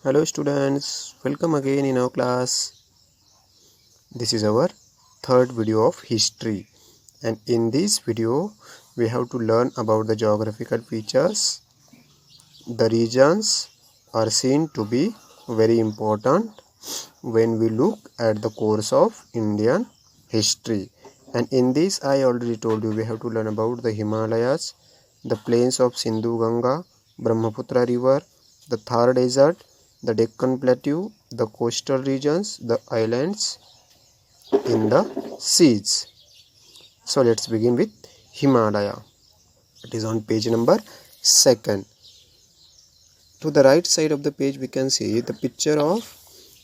Hello students, welcome again in our class. This is our third video of history, and in this video we have to learn about the geographical features. The regions are seen to be very important when we look at the course of Indian history. And in this I already told you we have to learn about the Himalayas, the plains of Sindhu Ganga, Brahmaputra river, the Thar desert, the Deccan Plateau, the coastal regions, the islands in the seas. So let's begin with Himalaya. It is on page number 2. To the right side of the page we can see the picture of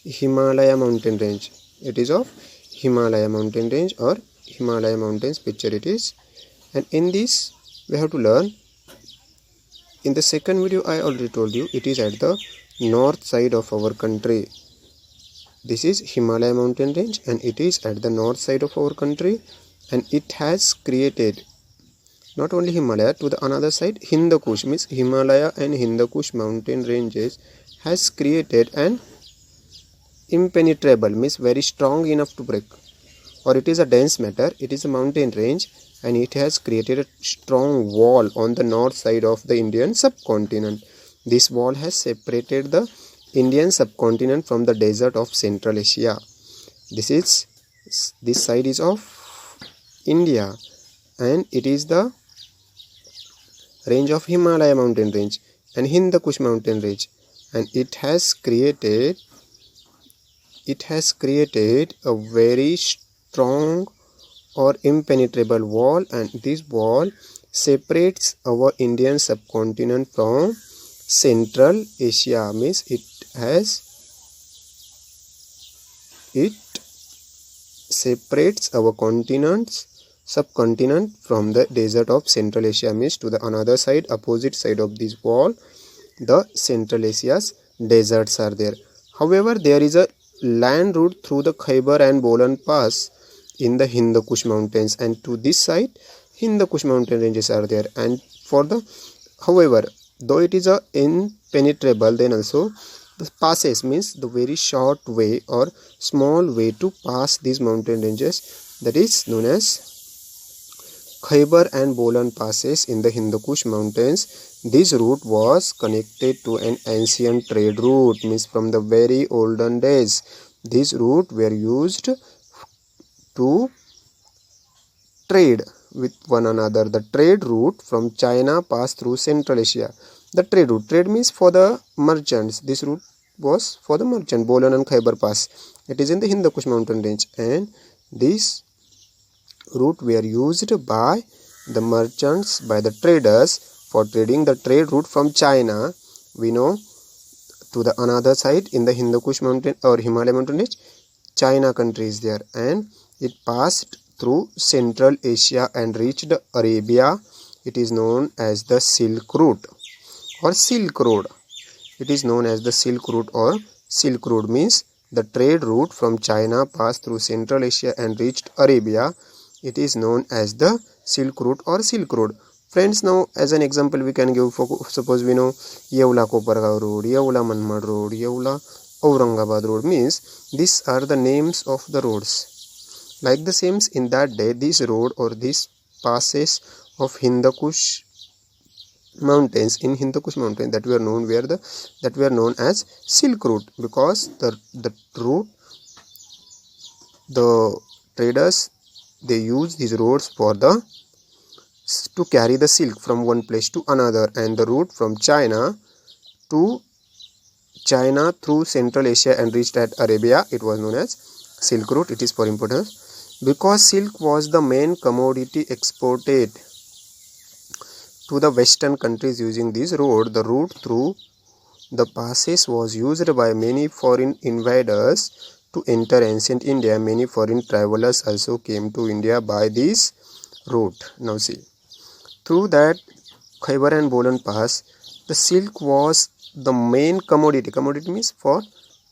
Himalaya mountain range. It is of Himalaya mountain range or Himalaya mountains picture it is. And in this we have to learn. In the second video I already told you it is at the north side of our country. This is Himalaya mountain range and it is at the north side of our country, and it has created not only Himalaya, to the another side Hindu Kush, means Himalaya and Hindu Kush mountain ranges has created an impenetrable, means very strong enough to break, or it is a dense matter. It is a mountain range and it has created a strong wall on the north side of the Indian subcontinent. This wall has separated the Indian subcontinent from the desert of Central Asia. This side is of India and it is the range of Himalaya mountain range and Hindu Kush mountain range, and it has created a very strong or impenetrable wall, and this wall separates our Indian subcontinent from Central Asia, means it separates our subcontinent from the desert of Central Asia, means to the another side, opposite side of this wall, the Central Asia's deserts are there. However, there is a land route through the Khyber and Bolan Pass in the Hindu Kush mountains, and to this side Hindu Kush mountain ranges are there. And however, though it is a impenetrable, then also the passes, means the very short way or small way to pass these mountain ranges, that is known as Khyber and Bolan passes in the Hindu Kush mountains. This route was connected to an ancient trade route, means from the very olden days this route were used to trade with one another. The trade route from China passed through Central Asia. The trade means for the merchants. This route was for the merchant. Bolan and Khyber Pass, it is in the Hindu Kush mountain range, and this route were used by the merchants, by the traders, for trading. The trade route from China, we know, to the another side in the Hindu Kush mountain or Himalaya mountain range, China country is there, and it passed through Central Asia and reached Arabia. It is known as the Silk Route or Silk Road. It is known as the Silk Route or Silk Road, means the trade route from China passed through Central Asia and reached Arabia. It is known as the Silk Route or Silk Road. Friends, now as an example we can give, suppose we know Yeola Kopargaon Road, Yeola Manmad Road, Yeola Aurangabad Road, means these are the names of the roads. Like the same in that day, this road or these passes of Hindu Kush mountains in Hindu Kush mountain that were known as Silk Route, because the route, the traders, they use these roads to carry the silk from one place to another, and the route from China to China through Central Asia and reached at Arabia, it was known as Silk Route. It is for importance because silk was the main commodity exported to the western countries using this road. The route through the passes was used by many foreign invaders to enter ancient India. Many foreign travelers also came to India by this route. Now see, through that Khyber and Bolan Pass, the silk was the main commodity. Commodity means for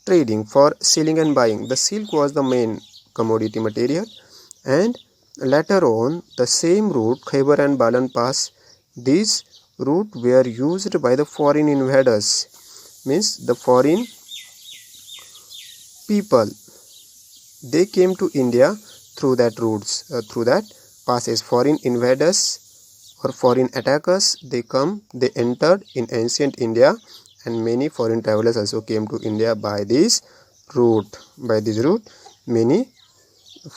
trading, for selling and buying. The silk was the main commodity material, and later on the same route, Khyber and Bolan Pass, these route were used by the foreign invaders, means the foreign people, they came to India through that routes, through that passes. Foreign invaders or foreign attackers, they entered in ancient India, and many foreign travelers also came to India by this route. Many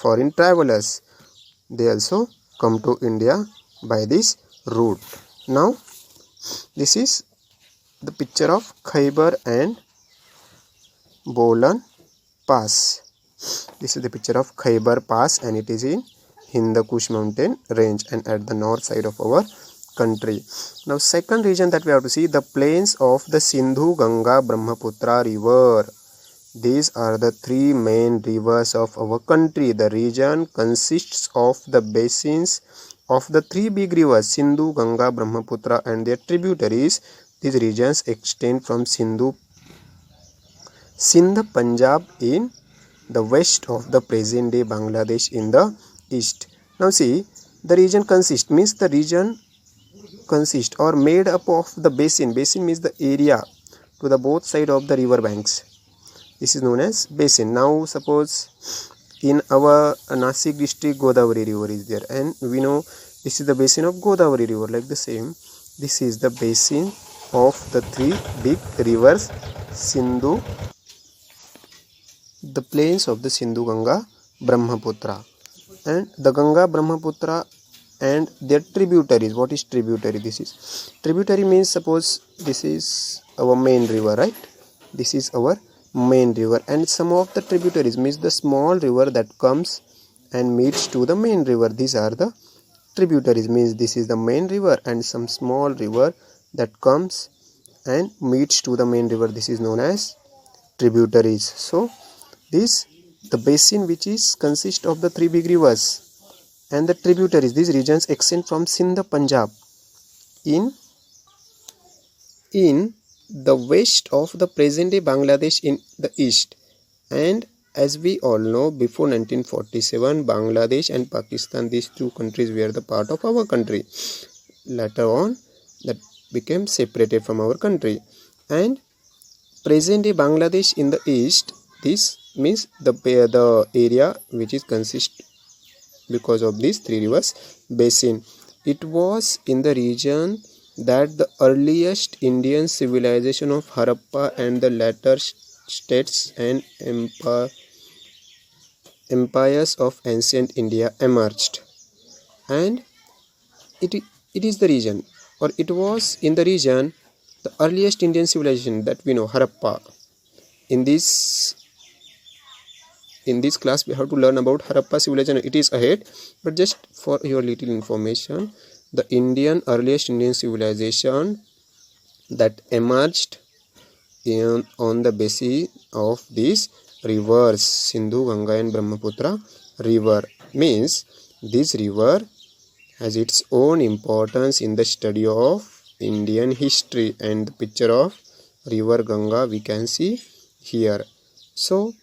foreign travelers, they also come to India by this route. Now this is the picture of Khyber and Bolan Pass. This is the picture of Khyber Pass, and it is in Hindu Kush mountain range and at the north side of our country. Now second region that we have to see, the plains of the Sindhu, Ganga, Brahmaputra river. These are the three main rivers of our country. The region consists of the basins of the three big rivers, Sindhu, Ganga, Brahmaputra and their tributaries. These regions extend from Sindh, Punjab in the west of the present day Bangladesh in the east. Now see, the region consists means the region consist or made up of the basin. Basin means the area to the both side of the river banks. This is known as basin. Now suppose in our Nasik district Godavari river is there, and we know this is the basin of Godavari river. Like the same, this is the basin of the three big rivers, Sindhu, the plains of the Sindhu, Ganga, Brahmaputra, and the Ganga, Brahmaputra and their tributaries. What is tributary? This is tributary means, suppose this is our main river, right? This is our main river, and some of the tributaries means the small river that comes and meets to the main river. These are the tributaries, means this is the main river and some small river that comes and meets to the main river. This is known as tributaries. So this the basin which is consist of the three big rivers and the tributaries. These regions extend from Sindh, Punjab in the west of the present day Bangladesh in the east. And as we all know, before 1947 Bangladesh and Pakistan, these two countries were the part of our country. Later on that became separated from our country, and present day Bangladesh in the east, this means the area which is consist because of these three rivers basin. It was in the region that the earliest Indian civilization of Harappa and the later states and empires of ancient India emerged. And it is the region, or it was in the region, the earliest Indian civilization that we know, Harappa. In this class we have to learn about Harappa civilization. It is ahead, but just for your little information, the earliest Indian civilization that emerged on the basis of these rivers, Sindhu, Ganga and Brahmaputra river, means this river has its own importance in the study of Indian history, and the picture of river Ganga we can see here. So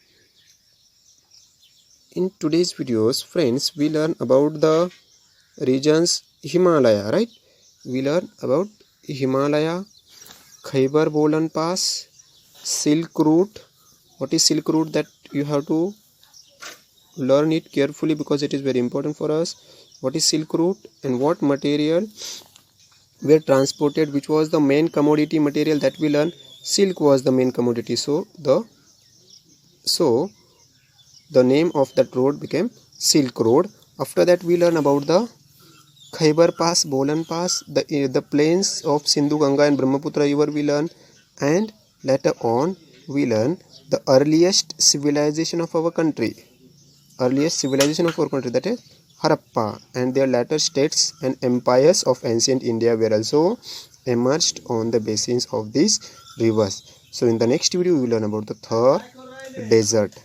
in today's videos, friends, we learn about the regions Himalaya, right? We learn about Himalaya, Khyber Bolan Pass, Silk Route. What is Silk Route? That you have to learn it carefully because it is very important for us. What is Silk Route and what material were transported, which was the main commodity material that we learn? Silk was the main commodity, so the name of that road became Silk Road. After that we learn about the Khyber Pass, Bolan Pass, the plains of Sindhu, Ganga and Brahmaputra river we learn, and later on we learn the earliest civilization of our country, that is Harappa, and their later states and empires of ancient India were also emerged on the basins of these rivers. So in the next video we will learn about the Thar Desert.